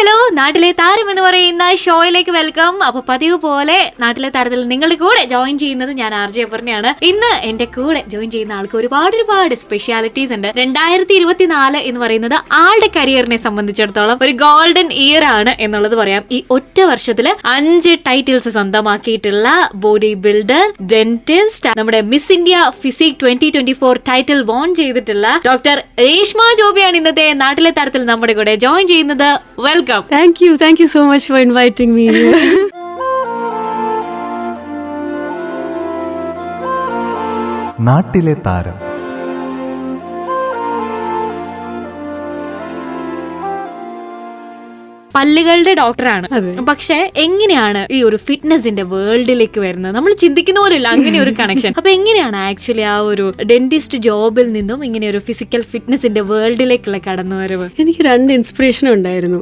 Hello, നാട്ടിലെ താരം എന്ന് പറയുന്ന ഷോയിലേക്ക് വെൽക്കം. അപ്പൊ പതിവ് പോലെ നാട്ടിലെ താരത്തിൽ നിങ്ങളുടെ കൂടെ ജോയിൻ ചെയ്യുന്നത് ഞാൻ RJ അപർണയാണ്. ഇന്ന് എന്റെ കൂടെ ജോയിൻ ചെയ്യുന്ന ആൾക്ക് ഒരുപാട് സ്പെഷ്യാലിറ്റീസ് ഉണ്ട്. 2024 എന്ന് പറയുന്നത് ആളുടെ കരിയറിനെ സംബന്ധിച്ചിടത്തോളം ഒരു ഗോൾഡൻ ഇയർ ആണ് എന്നുള്ളത് പറയാം. ഈ ഒറ്റ വർഷത്തില് 5 ടൈറ്റിൽസ് സ്വന്തമാക്കിയിട്ടുള്ള ബോഡി ബിൽഡർ, ഡെന്റിസ്റ്റ്, നമ്മുടെ miss India physique 2024 title won ചെയ്തിട്ടുള്ള ഡോക്ടർ രേഷ്മ ജോബിയാണ് ഇന്നത്തെ നാട്ടിലെ താരത്തിൽ നമ്മുടെ കൂടെ ജോയിൻ ചെയ്യുന്നത്. Welcome. Thank you so much for inviting me. നാട്ടിലെ താരം. പല്ലുകളുടെ ഡോക്ടറാണ്. പക്ഷെ എങ്ങനെയാണ് ഈ ഒരു ഫിറ്റ്നസിന്റെ വേൾഡിലേക്ക് വരുന്നത്? നമ്മൾ ചിന്തിക്കുന്ന പോലെയല്ല അങ്ങനെ ഒരു കണക്ഷൻ. അപ്പൊ എങ്ങനെയാണ് ആക്ച്വലി ആ ഒരു ഡെന്റിസ്റ്റ് ജോബിൽ നിന്നും ഇങ്ങനെ ഒരു ഫിസിക്കൽ ഫിറ്റ്നസിന്റെ വേൾഡിലേക്കുള്ള കടന്നുവരവ്? എനിക്ക് 2 ഇൻസ്പിറേഷൻ ഉണ്ടായിരുന്നു.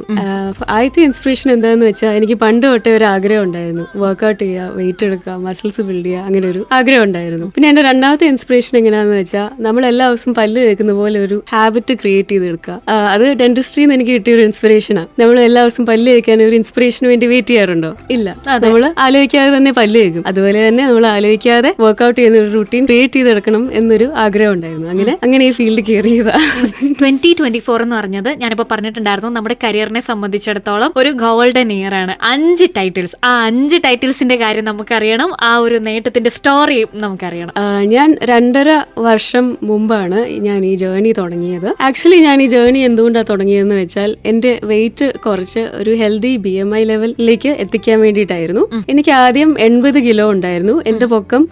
ആദ്യത്തെ ഇൻസ്പിറേഷൻ എന്താന്ന് വെച്ചാൽ, എനിക്ക് പണ്ട് തൊട്ടേ ഒരു ആഗ്രഹം ഉണ്ടായിരുന്നു, വർക്ക്ഔട്ട് ചെയ്യുക, വെയിറ്റ് എടുക്കുക, മസിൽസ് ബിൽഡ് ചെയ്യുക, അങ്ങനെ ഒരു ആഗ്രഹം ഉണ്ടായിരുന്നു. പിന്നെ എന്റെ രണ്ടാമത്തെ ഇൻസ്പിറേഷൻ എങ്ങനെയാണെന്ന് വെച്ചാൽ, നമ്മൾ എല്ലാ ദിവസവും പല്ല് തേക്കുന്ന പോലെ ഒരു ഹാബിറ്റ് ക്രിയേറ്റ് ചെയ്തെടുക്കുക. അത് ഡെന്റിസ്ട്രിയിൽ നിന്ന് എനിക്ക് കിട്ടിയ ഒരു ഇൻസ്പിറേഷനാണ്. നമ്മൾ എല്ലാ ദിവസം പല്ല് തേക്കാൻ ഒരു ഇൻസ്പിറേഷന് വേണ്ടി വെയിറ്റ് ചെയ്യാറുണ്ടോ? ഇല്ല. നമ്മൾ ആലോചിക്കാതെ തന്നെ പല്ല് തേക്കും. അതുപോലെ തന്നെ നമ്മൾ ആലോചിക്കാതെ വർക്ക്ഔട്ട് ചെയ്യുന്ന ഒരു റൂട്ടീൻ ക്രിയേറ്റ് ചെയ്തെടുക്കണം എന്നൊരു ആഗ്രഹം ഉണ്ടായിരുന്നു. അങ്ങനെ ഈ ഫീൽഡ് കയറിയതാ. 2024 എന്ന് പറഞ്ഞത് ഞാനിപ്പോ പറഞ്ഞിട്ടുണ്ടായിരുന്നു, നമ്മുടെ കരിയറിനെ സംബന്ധിച്ചിടത്തോളം ഒരു ഗോൾഡൻ ഇയർ ആണ്. 5 ടൈറ്റിൽസ്. ആ 5 ടൈറ്റിൽസിന്റെ കാര്യം നമുക്കറിയണം, ആ ഒരു നേട്ടത്തിന്റെ സ്റ്റോറിയും നമുക്കറിയണം. ഞാൻ 2.5 വർഷം മുമ്പാണ് ഞാൻ ഈ ജേർണി തുടങ്ങിയത്. ആക്ച്വലി ഞാൻ ഈ ജേർണി എന്തുകൊണ്ടാണ് തുടങ്ങിയതെന്ന് വെച്ചാൽ, എന്റെ വെയിറ്റ് കുറച്ച് ഒരു ഹെൽത്തി BMI ലെവലിലേക്ക് എത്തിക്കാൻ വേണ്ടിയിട്ടായിരുന്നു. എനിക്ക് ആദ്യം 80 കിലോ ഉണ്ടായിരുന്നു. എന്റെ പൊക്കം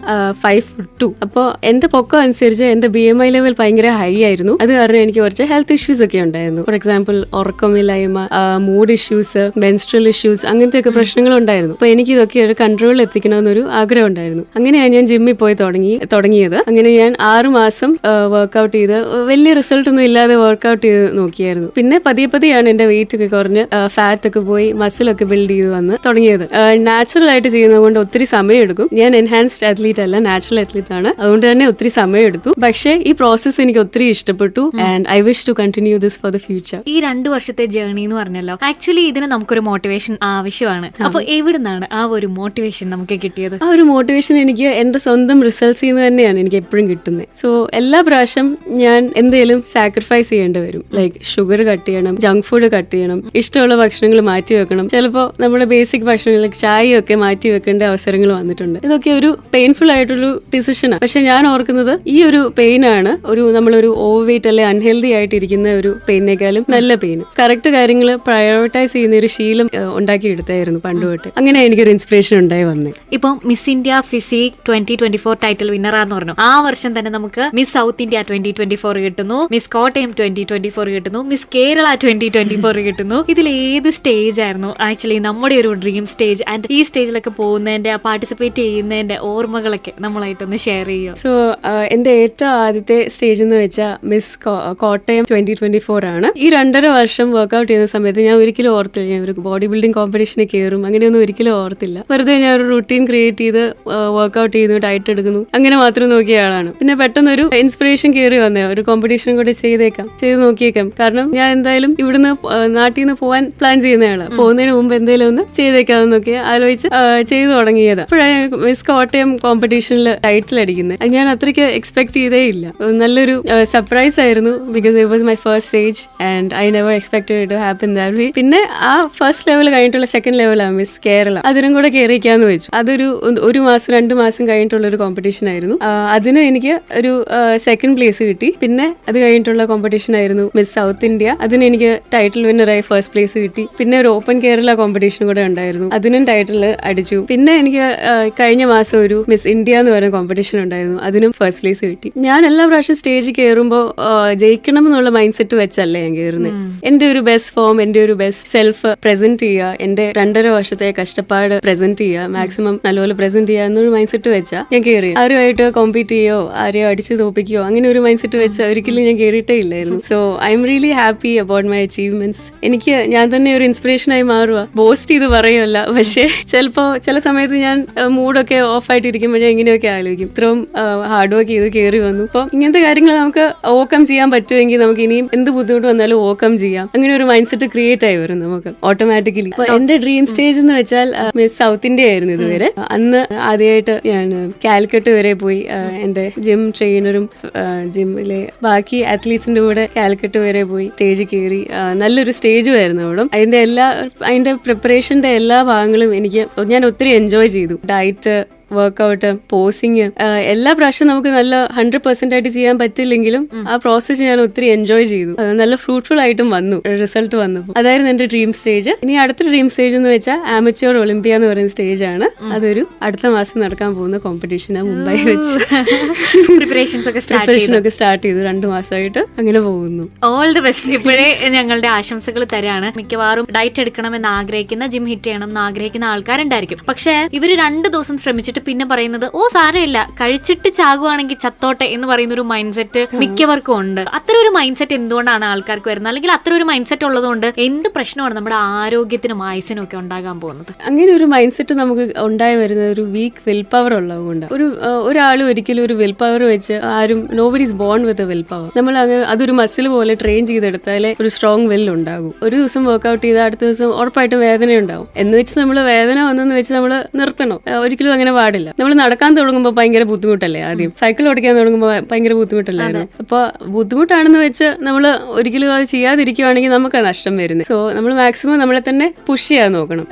5'2". അപ്പോ എന്റെ പൊക്കം അനുസരിച്ച് എന്റെ BMI ലെവൽ ഭയങ്കര ഹൈ ആയിരുന്നു. അത് കാരണം എനിക്ക് കുറച്ച് ഹെൽത്ത് ഇഷ്യൂസ് ഒക്കെ ഉണ്ടായിരുന്നു. ഫോർ എക്സാമ്പിൾ ഉറക്കമില്ലായ്മ, മൂഡ് ഇഷ്യൂസ്, മെൻസ്ട്രൽ ഇഷ്യൂസ്, അങ്ങനത്തെ ഒക്കെ പ്രശ്നങ്ങൾ ഉണ്ടായിരുന്നു. അപ്പൊ എനിക്ക് ഇതൊക്കെ ഒരു കൺട്രോളിൽ എത്തിക്കണമെന്നൊരു ആഗ്രഹം ഉണ്ടായിരുന്നു. അങ്ങനെയാണ് ഞാൻ ജിമ്മിൽ പോയി തുടങ്ങിയത്. അങ്ങനെ ഞാൻ 6 മാസം വർക്ക്ഔട്ട് ചെയ്ത് വലിയ റിസൾട്ട് ഒന്നും ഇല്ലാതെ വർക്ക്ഔട്ട് ചെയ്ത് നോക്കിയായിരുന്നു. പിന്നെ പതിയെയാണ് എന്റെ വെയിറ്റ് ഒക്കെ കുറഞ്ഞ് ഫാറ്റ് ഒക്കെ പോയി മസിലൊക്കെ ബിൽഡ് ചെയ്ത് വന്ന് തുടങ്ങിയത്. നാച്ചുറൽ ആയിട്ട് ചെയ്യുന്നത് കൊണ്ട് ഒത്തിരി സമയം എടുക്കും. ഞാൻ എൻഹാൻസ്ഡ് അത്ലീറ്റ് അല്ല, നാച്ചുറൽ അത്ലീറ്റ് ആണ്. അതുകൊണ്ട് തന്നെ ഒത്തിരി സമയം എടുത്തു. പക്ഷേ ഈ പ്രോസസ്സ് എനിക്ക് ഒത്തിരി ഇഷ്ടപ്പെട്ടു. And I wish to continue this for the future. ഈ 2 വർഷത്തെ ജേർണി എന്ന് പറഞ്ഞല്ലോ, ആക്ച്വലി ഇതിന് നമുക്കൊരു മോട്ടിവേഷൻ ആവശ്യമാണ്. അപ്പൊ എവിടുന്നാണ് ആ ഒരു മോട്ടിവേഷൻ നമുക്ക് കിട്ടിയത്? ആ ഒരു മോട്ടിവേഷൻ എനിക്ക് എന്റെ സ്വന്തം റിസൾട്ട്സിൽ നിന്ന് തന്നെയാണ് എനിക്ക് എപ്പോഴും കിട്ടുന്നത്. സോ എല്ലാ പ്രാവശ്യം ഞാൻ എന്തെങ്കിലും സാക്രിഫൈസ് ചെയ്യേണ്ടി വരും. ലൈക്ക് ഷുഗർ കട്ട് ചെയ്യണം, ജങ്ക് ഫുഡ് കട്ട് ചെയ്യണം, ഇഷ്ടമുള്ള ഭക്ഷണങ്ങൾ മാറ്റി വെക്കണം. ചിലപ്പോൾ നമ്മുടെ ബേസിക് ഭക്ഷണങ്ങൾ ചായയൊക്കെ മാറ്റി വെക്കേണ്ട അവസരങ്ങൾ വന്നിട്ടുണ്ട്. ഇതൊക്കെ ഒരു പെയിൻഫുൾ ആയിട്ടൊരു ഡിസിഷനാണ്. പക്ഷെ ഞാൻ ഓർക്കുന്നത്, ഈ ഒരു പെയിൻ ആണ് നമ്മളൊരു ഓവർ വെയിറ്റ് അല്ലെ അൺഹെൽത്തി ആയിട്ടിരിക്കുന്ന ഒരു പെയിനേക്കാളും നല്ല പെയിൻ. കറക്റ്റ് കാര്യങ്ങൾ പ്രയോറിറ്റൈസ് ചെയ്യുന്ന ഒരു ശീലം ഉണ്ടാക്കിയെടുത്തായിരുന്നു പണ്ട് തൊട്ട്. അങ്ങനെ എനിക്കൊരു ഇൻസ്പിറേഷൻ ഉണ്ടായി വന്നേ. ഇപ്പൊ മിസ് ഇന്ത്യ ഫിസിക് 2024 ടൈറ്റിൽ വിന്നറാന്ന് പറഞ്ഞു. ആ വർഷം തന്നെ നമുക്ക് മിസ് സൗത്ത് ഇന്ത്യ 2024 കിട്ടുന്നു, മിസ് കോട്ടയം 2024 കിട്ടുന്നു, മിസ് കേരള 2024 കിട്ടുന്നു. ഇതിൽ ഏത് സ്റ്റേജ് ആയിരുന്നു ആക്ച്വലി നമ്മുടെ ഒരു ഡ്രീം സ്റ്റേജ്? ആൻഡ് ഈ സ്റ്റേജിലൊക്കെ പോകുന്നതിന്റെ, പാർട്ടിസിപ്പേറ്റ് ചെയ്യുന്നതിന്റെ ഓർമ്മകളൊക്കെ നമ്മളായിട്ടൊന്ന് ഷെയർ ചെയ്യുമോ? സോ എന്റെ ഏറ്റവും ആദ്യത്തെ സ്റ്റേജ് എന്ന് വെച്ചാൽ മിസ് കോട്ടയം 2024 ആണ്. ഈ 2.5 വർഷം വർക്ക്ഔട്ട് ചെയ്യുന്ന സമയത്ത് ഞാൻ ഒരിക്കലും ഓർത്തില്ല ഞാൻ ഒരു ബോഡി ബിൽഡിംഗ് കോമ്പറ്റീഷന് കയറും. അങ്ങനെയൊന്നും ഒരിക്കലും ഓർത്തില്ല. വെറുതെ ഞാൻ ഒരു റുട്ടീൻ ക്രിയേറ്റ് ചെയ്ത് വർക്ക്ഔട്ട് ചെയ്യുന്നു, ഡയറ്റ് എടുക്കുന്നു, അങ്ങനെ മാത്രം നോക്കിയ ആളാണ്. പിന്നെ പെട്ടെന്നൊരു ഇൻസ്പിറേഷൻ കയറി വന്നേ, ഒരു കോമ്പറ്റീഷൻ കൂടെ ചെയ്ത് നോക്കിയേക്കാം. കാരണം ഞാൻ എന്തായാലും ഇവിടുന്ന് നാട്ടിൽ നിന്ന് പോകാൻ പ്ലാൻ ചെയ്യുന്നയാളാണ്. പോകുന്നതിന് മുമ്പ് എന്തെങ്കിലും ഒന്ന് ചെയ്തേക്കാന്നൊക്കെ ആലോചിച്ച് ചെയ്തു തുടങ്ങിയതാണ്. അപ്പോഴാണ് മിസ് കോട്ടയം കോമ്പറ്റീഷനിൽ ടൈറ്റിൽ അടിക്കുന്നത്. ഞാൻ അത്രയ്ക്ക് എക്സ്പെക്ട് ചെയ്തേ ഇല്ല. നല്ലൊരു സർപ്രൈസ് ആയിരുന്നു. Because it was my first stage and I never expected it to happen that way. പിന്നെ ആ ഫസ്റ്റ് ലെവൽ കഴിഞ്ഞിട്ടുള്ള സെക്കൻഡ് ലെവലാണ് മിസ് കേരള. അതിനും കൂടെ കയറിക്കാന്ന് വെച്ചു. അതൊരു 1 മാസം 2 മാസം കഴിഞ്ഞിട്ടുള്ള ഒരു കോമ്പറ്റീഷൻ ആയിരുന്നു. അതിന് എനിക്ക് ഒരു സെക്കൻഡ് പ്ലേസ് കിട്ടി. പിന്നെ അത് കഴിഞ്ഞിട്ടുള്ള കോമ്പറ്റീഷൻ ആയിരുന്നു മിസ് സൗത്ത് ഇന്ത്യ. അതിന് എനിക്ക് ടൈറ്റിൽ വിന്നറായി ഫസ്റ്റ് പ്ലേസ് കിട്ടി. പിന്നെ ഒരു ഓപ്പൺ കേരള കോമ്പറ്റീഷൻ കൂടെ ഉണ്ടായിരുന്നു, അതിനും ടൈറ്റിൽ അടിച്ചു. പിന്നെ എനിക്ക് കഴിഞ്ഞ മാസം ഒരു മിസ് ഇന്ത്യ എന്ന് പറയുന്ന കോമ്പറ്റീഷൻ ഉണ്ടായിരുന്നു, അതിനും ഫസ്റ്റ് പ്ലേസ് കിട്ടി. ഞാൻ എല്ലാ പ്രാവശ്യം സ്റ്റേജിൽ കയറുമ്പോൾ ജയിക്കണം എന്നുള്ള മൈൻഡ് സെറ്റ് വെച്ചല്ലേ ഞാൻ കയറുന്നത്. എന്റെ ഒരു ബെസ്റ്റ് ഫോം, എന്റെ ഒരു ബെസ്റ്റ് സെൽഫ് പ്രസന്റ് ചെയ്യുക, എന്റെ 2.5 വർഷത്തെ കഷ്ടപ്പാട് പ്രസന്റ് ചെയ്യുക, മാക്സിമം നല്ലപോലെ പ്രസന്റ് ചെയ്യുക എന്നൊരു മൈൻഡ് സെറ്റ് വെച്ചാൽ ഞാൻ കയറി. ആരുമായിട്ട് കോമ്പീറ്റ് ചെയ്യോ, ആരെയോ അടിച്ചു തോപ്പിക്കുകയോ അങ്ങനെ ഒരു മൈൻഡ് സെറ്റ് വെച്ചാൽ ഒരിക്കലും ഞാൻ കയറിയിട്ടേ ഇല്ലായിരുന്നു. So I am really happy about my achievements. ഞാൻ തന്നെ ഒരു ഇൻസ്പിറേഷനായി മാറുക. ബോസ്റ്റ് ചെയ്ത് പറയുമല്ല, പക്ഷേ ചിലപ്പോൾ ചില സമയത്ത് ഞാൻ മൂഡൊക്കെ ഓഫ് ആയിട്ടിരിക്കുമ്പോൾ ഞാൻ ഇങ്ങനെയൊക്കെ ആലോചിക്കും, ഇത്രയും ഹാർഡ് വർക്ക് ചെയ്ത് കയറി വന്നു. അപ്പോൾ ഇങ്ങനത്തെ കാര്യങ്ങൾ നമുക്ക് ഓവർകം ചെയ്യാൻ പറ്റുമെങ്കിൽ നമുക്ക് ഇനിയും എന്ത് ബുദ്ധിമുട്ട് വന്നാലും ഓവർകം ചെയ്യാം. അങ്ങനെ ഒരു മൈൻഡ് സെറ്റ് ക്രിയേറ്റ് ആയി വരും നമുക്ക് ഓട്ടോമാറ്റിക്കലി. എന്റെ ഡ്രീം സ്റ്റേജ് എന്ന് വെച്ചാൽ മിസ് സൗത്ത് ഇന്ത്യ ആയിരുന്നു ഇതുവരെ. അന്ന് ആദ്യമായിട്ട് ഞാൻ കാലിക്കട്ട് വരെ പോയി. എന്റെ ജിം ട്രെയിനറും ജിമ്മിലെ ബാക്കി അത്ലീറ്റ്സിന്റെ കൂടെ കാലിക്കട്ട് വരെ പോയി സ്റ്റേജ് കയറി. നല്ലൊരു സ്റ്റേജും ആയിരുന്നു അവിടെ. അതിന്റെ പ്രിപ്പറേഷന്റെ എല്ലാ ഭാഗങ്ങളും ഞാൻ ഒത്തിരി എൻജോയ് ചെയ്തു. ഡയറ്റ്, വർക്കൗട്ട്, പോസിങ്, എല്ലാ പ്രാവശ്യം നമുക്ക് നല്ല 100% ആയിട്ട് ചെയ്യാൻ പറ്റില്ലെങ്കിലും ആ പ്രോസസ്സ് ഞാൻ ഒത്തിരി എൻജോയ് ചെയ്തു. നല്ല ഫ്രൂട്ട്ഫുൾ ആയിട്ടും വന്നു റിസൾട്ട് വന്നപ്പോൾ. അതായിരുന്നു എന്റെ ഡ്രീം സ്റ്റേജ്. ഇനി അടുത്ത ഡ്രീം സ്റ്റേജ് എന്ന് വെച്ചാൽ ആമച്വർ ഒളിമ്പിയ എന്ന് പറയുന്ന സ്റ്റേജ് ആണ്. അതൊരു അടുത്ത മാസം നടക്കാൻ പോകുന്ന കോമ്പറ്റീഷനാണ്. മുംബൈ വെച്ച് പ്രിപ്പറേഷൻ ഒക്കെ സ്റ്റാർട്ട് ചെയ്തു. 2 മാസമായിട്ട് അങ്ങനെ പോകുന്നു. All the best. ഇപ്പോഴേ ഞങ്ങളുടെ ആശംസകൾ തരാണ്. മിക്കവാറും ഡയറ്റ് എടുക്കണമെന്ന് ആഗ്രഹിക്കുന്ന, ജിം ഹിറ്റ് ചെയ്യണം എന്ന് ആഗ്രഹിക്കുന്ന ആൾക്കാരുണ്ടായിരിക്കും. പക്ഷെ ഇവര് 2 ദിവസം ശ്രമിച്ചിട്ട് പിന്നെ പറയുന്നത് സാരമില്ല, കഴിച്ചിട്ട് ചാകുവാണെങ്കിൽ ചത്തോട്ടെ എന്ന് പറയുന്ന ഒരു മൈൻഡ് സെറ്റ് മിക്കവർക്കും ഉണ്ട്. അത്ര ഒരു മൈൻഡ് സെറ്റ് എന്തുകൊണ്ടാണ് ആൾക്കാർക്ക് വരുന്നത്? അല്ലെങ്കിൽ അത്ര ഒരു മൈൻഡ് സെറ്റ് ഉള്ളതുകൊണ്ട് എന്ത് പ്രശ്നമാണ് നമ്മുടെ ആരോഗ്യത്തിനും ആയുസിനും ഒക്കെ ഉണ്ടാകാൻ പോകുന്നത്? അങ്ങനെ ഒരു മൈൻഡ് സെറ്റ് നമുക്ക് ഉണ്ടായി വരുന്നത് ഒരു വീക്ക് വിൽ പവർ ഉള്ളതുകൊണ്ട്. ഒരാളും ഒരിക്കലും ഒരു വിൽ പവർ വെച്ച് nobody is bone with a will power. നമ്മൾ അതൊരു മസിൽ പോലെ ട്രെയിൻ ചെയ്തെടുത്താലേ ഒരു സ്ട്രോങ് വിൽ ഉണ്ടാകും. ഒരു ദിവസം വർക്ക്ഔട്ട് ചെയ്താൽ അടുത്ത ദിവസം ഉറപ്പായിട്ടും വേദന ഉണ്ടാവും. എന്ന് വെച്ച് നമ്മൾ വേദന വന്നെന്ന് വെച്ച് നമ്മൾ നിർത്തണം? ഒരിക്കലും അങ്ങനെ പാടില്ല. നമ്മൾ നടക്കാൻ തുടങ്ങുമ്പോൾ ഭയങ്കര ബുദ്ധിമുട്ടല്ലേ, ആദ്യം സൈക്കിൾ ഓടിക്കാൻ തുടങ്ങുമ്പോൾ ഭയങ്കര ബുദ്ധിമുട്ടല്ലായിരുന്നു. അപ്പൊ ബുദ്ധിമുട്ടാണെന്ന് വെച്ച് നമ്മൾ ഒരിക്കലും അത് ചെയ്യാതിരിക്കുവാണെങ്കിൽ നമുക്ക് നഷ്ടം വരുന്നത്. സോ നമ്മൾ മാക്സിമം നമ്മളെ തന്നെ പുഷ് ചെയ്യാൻ നോക്കണം.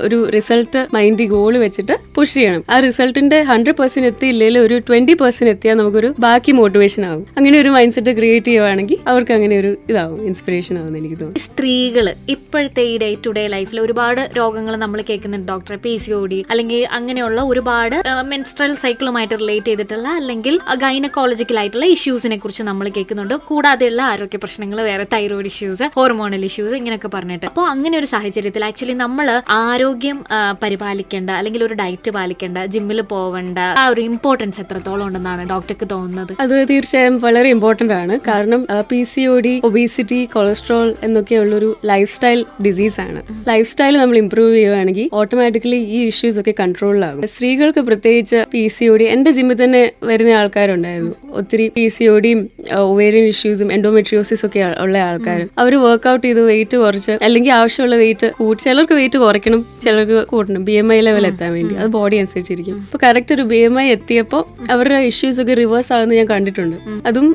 ഒരു റിസൾട്ട് മൈൻഡ് ഗോൾ വെച്ചിട്ട് പുഷ് ചെയ്യണം. ആ റിസൾട്ടിന്റെ 100% എത്തിയില്ലെങ്കിൽ ഒരു 20% എത്തിയാൽ നമുക്കൊരു ബാക്കി മോട്ടിവേഷൻ ആകും. അങ്ങനെ ഒരു മൈൻഡ് സെറ്റ് ക്രിയേറ്റ് ചെയ്യുവാണെങ്കിൽ അവർക്ക് അങ്ങനെ ഒരു ഇതാവും, ഇൻസ്പിറേഷൻ ആവും എനിക്ക് തോന്നുന്നു. സ്ത്രീകള് ഇപ്പോഴത്തെ ഈ ഡേ ടു ഡേ ലൈഫിൽ ഒരുപാട് രോഗങ്ങൾ നമ്മൾ കേൾക്കുന്നുണ്ട് ഡോക്ടറെ. PCOD അല്ലെങ്കിൽ അങ്ങനെയുള്ള ഒരുപാട് മെൻസ്ട്രൽ സൈക്കിളുമായിട്ട് റിലേറ്റ് ചെയ്തിട്ടുള്ള അല്ലെങ്കിൽ ഗൈനക്കോളജിക്കൽ ആയിട്ടുള്ള ഇഷ്യൂസിനെ കുറിച്ച് നമ്മൾ കേൾക്കുന്നുണ്ട്. കൂടാതെയുള്ള ആരോഗ്യ പ്രശ്നങ്ങൾ, വേറെ തൈറോയിഡ് ഇഷ്യൂസ്, ഹോർമോണൽ ഇഷ്യൂസ്, ഇങ്ങനെയൊക്കെ പറഞ്ഞിട്ട്. അപ്പോൾ അങ്ങനെ ഒരു സാഹചര്യത്തിൽ ആക്ച്വലി നമ്മൾ ആരോഗ്യം പരിപാലിക്കേണ്ട അല്ലെങ്കിൽ ഒരു ഡയറ്റ് പാലിക്കേണ്ട, ജിമ്മിൽ പോവേണ്ട ആ ഒരു ഇമ്പോർട്ടൻസ് എത്രത്തോളം ഉണ്ടെന്നാണ് ഡോക്ടർക്ക് തോന്നുന്നത്? അത് തീർച്ചയായും വളരെ ഇമ്പോർട്ടന്റ് ആണ്. കാരണം PCOD, ഒബീസിറ്റി, കൊളസ്ട്രോൾ എന്നൊക്കെയുള്ളൊരു ലൈഫ് സ്റ്റൈൽ ഡിസീസ് ആണ്. ലൈഫ് സ്റ്റൈൽ നമ്മൾ ഇംപ്രൂവ് ചെയ്യുകയാണെങ്കിൽ ഓട്ടോമാറ്റിക്കലി ഈ ഇഷ്യൂസ് ഒക്കെ കൺട്രോളിലാകും. സ്ത്രീകൾക്ക് പ്രത്യേകിച്ച് PCOD, എന്റെ ജിമ്മിൽ തന്നെ വരുന്ന ആൾക്കാരുണ്ടായിരുന്നു ഒത്തിരി. PCODയും ഒവേറിയൻ ഇഷ്യൂസും എൻഡോമെട്രിയോസിസ് ഒക്കെ ഉള്ള ആൾക്കാർ. അവർ വർക്ക്ഔട്ട് ചെയ്ത് വെയിറ്റ് കുറച്ച് അല്ലെങ്കിൽ ആവശ്യമുള്ള വെയിറ്റ് കൂട്ടി, ചിലർക്ക് വെയിറ്റ് കുറയ്ക്കണം, ചിലർക്ക് കൂട്ടണം BMI ലെവൽ എത്താൻ വേണ്ടി. അത് ബോഡി അനുസരിച്ചിരിക്കും. അപ്പൊ കറക്റ്റ് ഒരു BMI എത്തിയപ്പോൾ അവരുടെ ഇഷ്യൂസ് ഒക്കെ റിവേഴ്സ് ആകുന്നത് ഞാൻ കണ്ടിട്ടുണ്ട്. അതും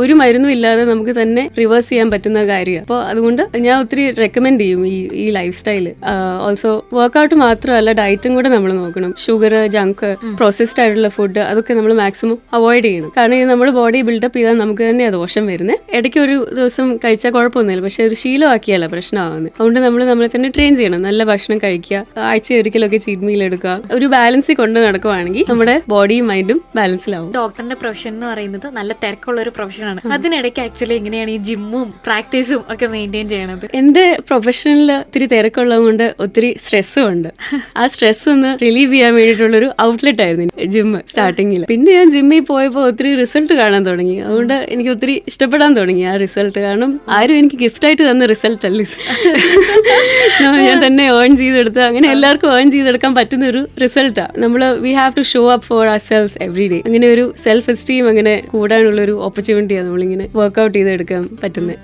ഒരു മരുന്നും ഇല്ലാതെ നമുക്ക് തന്നെ റിവേഴ്സ് ചെയ്യാൻ പറ്റുന്ന കാര്യമാണ്. അപ്പോൾ അതുകൊണ്ട് ഞാൻ ഒത്തിരി റെക്കമെൻഡ് ചെയ്യും ഈ ലൈഫ് സ്റ്റൈല്. ഓൾസോ വർക്ക്ഔട്ട് മാത്രമല്ല, ഡയറ്റും കൂടെ നമ്മൾ നോക്കണം. ഷുഗർ, ജങ്ക്, പ്രോസസ്ഡ് ആയിട്ടുള്ള ഫുഡ്, അതൊക്കെ നമ്മൾ മാക്സിമം അവോയ്ഡ് ചെയ്യണം. കാരണം ഇത് നമ്മുടെ ബോഡി ബിൽഡപ്പ് ചെയ്താൽ നമുക്ക് തന്നെയാണ് ദോഷം വരുന്നത്. ഇടയ്ക്ക് ഒരു ദിവസം കഴിച്ചാൽ കുഴപ്പമൊന്നുമില്ല, പക്ഷെ ഒരു ശീലമാക്കിയല്ല പ്രശ്നമാകുന്നത്. അതുകൊണ്ട് നമ്മളെ തന്നെ ട്രെയിൻ ചെയ്യണം. നല്ല ഭക്ഷണം കഴിക്കുക, ആഴ്ച ഒരിക്കലൊക്കെ ചീറ്റ് മീൽ എടുക്കുക. ഒരു ബാലൻസിൽ കൊണ്ട് നടക്കുവാണെങ്കിൽ നമ്മുടെ ബോഡിയും മൈൻഡും ബാലൻസിലാവും. ഡോക്ടറിന്റെ പ്രൊഫഷൻ എന്ന് പറയുന്നത് നല്ല തിരക്കുള്ള ഒരു പ്രൊഫഷനാണ്. അതിനിടയ്ക്ക് ആക്ച്വലി എങ്ങനെയാണ് ഈ ജിമ്മും പ്രാക്ടീസും ഒക്കെ മെയിൻറ്റെയിൻ ചെയ്യണത്? എന്റെ പ്രൊഫഷനിൽ ഒത്തിരി തിരക്കുള്ളത് കൊണ്ട് ഒത്തിരി സ്ട്രെസ്സും ഉണ്ട്. ആ സ്ട്രെസ് ഒന്ന് റിലീവ് ചെയ്യാൻ വേണ്ടിയിട്ടുള്ളൊരു ഔട്ട്ലെറ്റ് ആയിരുന്നു ജിമ്മ് സ്റ്റാർട്ടിങ്ങിൽ. പിന്നെ ഞാൻ ജിമ്മിൽ പോയപ്പോൾ ഒത്തിരി റിസൾട്ട് കാണാൻ തുടങ്ങി. അതുകൊണ്ട് എനിക്ക് ഒത്തിരി ഇഷ്ടപ്പെടാൻ തുടങ്ങി ആ റിസൾട്ട്. കാരണം ആരും എനിക്ക് ഗിഫ്റ്റായിട്ട് തന്ന റിസൾട്ട് അല്ല, ഞാൻ തന്നെ ഏൺ ചെയ്തെടുത്ത്, അങ്ങനെ എല്ലാവർക്കും ഏൺ ചെയ്തെടുക്കാൻ പറ്റുന്ന ഒരു റിസൾട്ടാണ്. We have to show up for our self every day. അങ്ങനെ ഒരു സെൽഫ് എസ്റ്റീം അങ്ങനെ കൂടാനുള്ള ഒരു ഓപ്പർച്യൂണിറ്റിയാണ് നമ്മളിങ്ങനെ വർക്ക്ഔട്ട് ചെയ്തെടുക്കാൻ പറ്റുന്നത്.